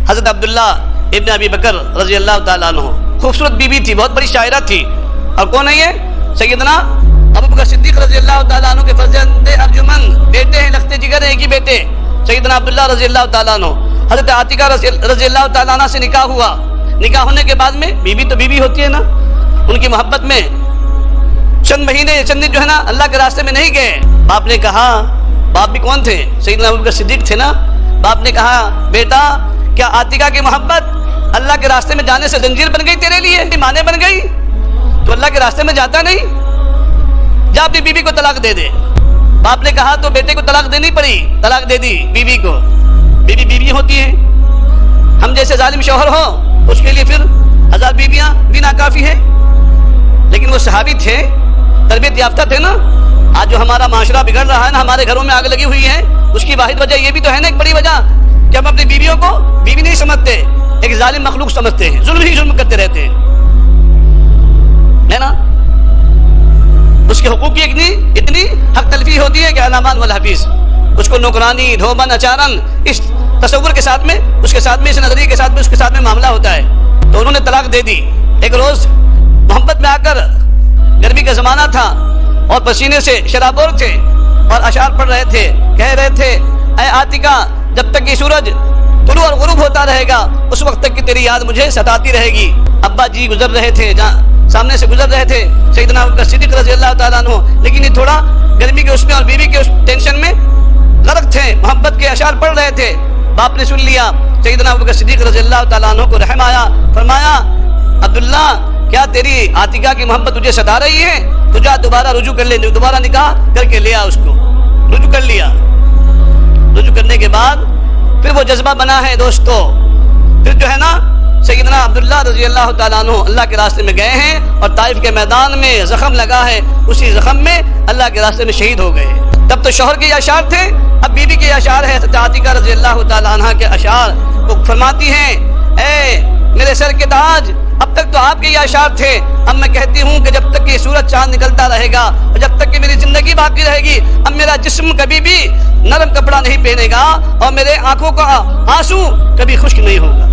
حضرت عبداللہ ابن ابی بکر رضی اللہ تعالیٰ عنہ، خوبصورت بیوی تھی، بہت بڑی شاعرہ تھی. اور کون ہے یہ؟ سیدنا ابو بکر صدیق رضی اللہ تعالیٰ عنہ کے فرزند ارجمن بیٹے ہیں، لخت جگر ہیں، ایک ہی بیٹے سیدنا عبداللہ رضی اللہ تعالیٰ عنہ. حضرت عاتقہ رضی اللہ تعالیٰ عنہ سے نکاح ہوا. نکاح ہونے کے بعد میں بیوی تو بیوی ہوتی ہے نا، ان کی محبت میں چند مہینے چند دن جو ہے نا اللہ کے راستے میں نہیں گئے. باپ نے کہا، باپ بھی کون تھے؟ سیدنا ابو بکر صدیق تھے نا. باپ نے کہا بیٹا کیا عاتقہ کی محبت اللہ کے راستے میں جانے سے زنجیر بن گئی تیرے لیے، مانے بن گئی؟ تو اللہ کے راستے میں جاتا نہیں، جا اپنی بیوی کو طلاق دے دے. باپ نے کہا تو بیٹے کو طلاق دینی پڑی، طلاق دے دی بیوی کو. بیوی بیوی ہوتی ہے، ہم جیسے ظالم شوہر ہو اس کے لیے پھر 1000 بیویاں بھی ناکافی ہیں. لیکن وہ صحابی تھے، تربیت یافتہ تھے نا. آج جو ہمارا معاشرہ بگڑ رہا ہے نا، ہمارے گھروں میں آگ لگی ہوئی ہے، اس کی واحد وجہ یہ بھی تو ہے نا، ایک بڑی وجہ کہ ہم اپنی بیویوں کو بیوی نہیں سمجھتے، ایک ظالم مخلوق سمجھتے ہیں، ظلم ہی ظلم کرتے رہتے ہیں، ہے نا. اس کے حقوق کی اتنی حق تلفی ہوتی ہے کہ علمان والحفیظ، اس کو نوکرانی دھوبن اچارن اس تصور کے ساتھ میں، اس کے ساتھ میں، اس نظریے کے ساتھ میں، اس کے ساتھ میں معاملہ ہوتا ہے. تو انہوں نے طلاق دے دی. ایک روز محبت میں آ کر، گرمی کا زمانہ تھا اور پسینے سے شرابور تھے اور اشعار پڑھ رہے تھے، کہہ رہے تھے اے عاتقہ جب تک یہ سورج طلوع اور غروب ہوتا رہے گا اس وقت تک کہ تیری یاد مجھے ستاتی رہے گی. ابا جی گزر رہے تھے، سامنے سے گزر رہے تھے سیدنا ابو بکر صدیق رضی اللہ تعالیٰ عنہ، لیکن یہ تھوڑا گرمی کے اس میں اور بیوی کے اس ٹینشن میں غرق تھے، محبت کے اشعار پڑھ رہے تھے. باپ نے سن لیا، سیدنا ابو بکر صدیق رضی اللہ تعالیٰ عنہ کو رحم آیا. فرمایا عبداللہ کیا تیری عاتقہ کی محبت تجھے ستا رہی ہے؟ تو جا دوبارہ رجوع کر لے. دوبارہ نکاح کر کے لیا، اس کو رجوع کر لیا. رجوع کرنے کے بعد پھر وہ جذبہ بنا ہے دوستو، پھر جو ہے نا سیدنا عبداللہ رضی اللہ تعالیٰ عنہ اللہ کے راستے میں گئے ہیں اور طائف کے میدان میں زخم لگا ہے، اسی زخم میں اللہ کے راستے میں شہید ہو گئے. تب تو شوہر کے اشعار تھے، اب بیوی کے اشعار ہے. عاتقہ رضی اللہ تعالیٰ عنہ کے اشعار وہ فرماتی ہیں اے میرے سر کے تاج، اب تک تو آپ کے یہ اشعار تھے، اب میں کہتی ہوں کہ جب تک کہ سورج چاند نکلتا رہے گا اور جب تک کہ میری زندگی باقی رہے گی، اب میرا جسم کبھی بھی نرم کپڑا نہیں پہنے گا اور میرے آنکھوں کا آنسو کبھی خشک نہیں ہوگا.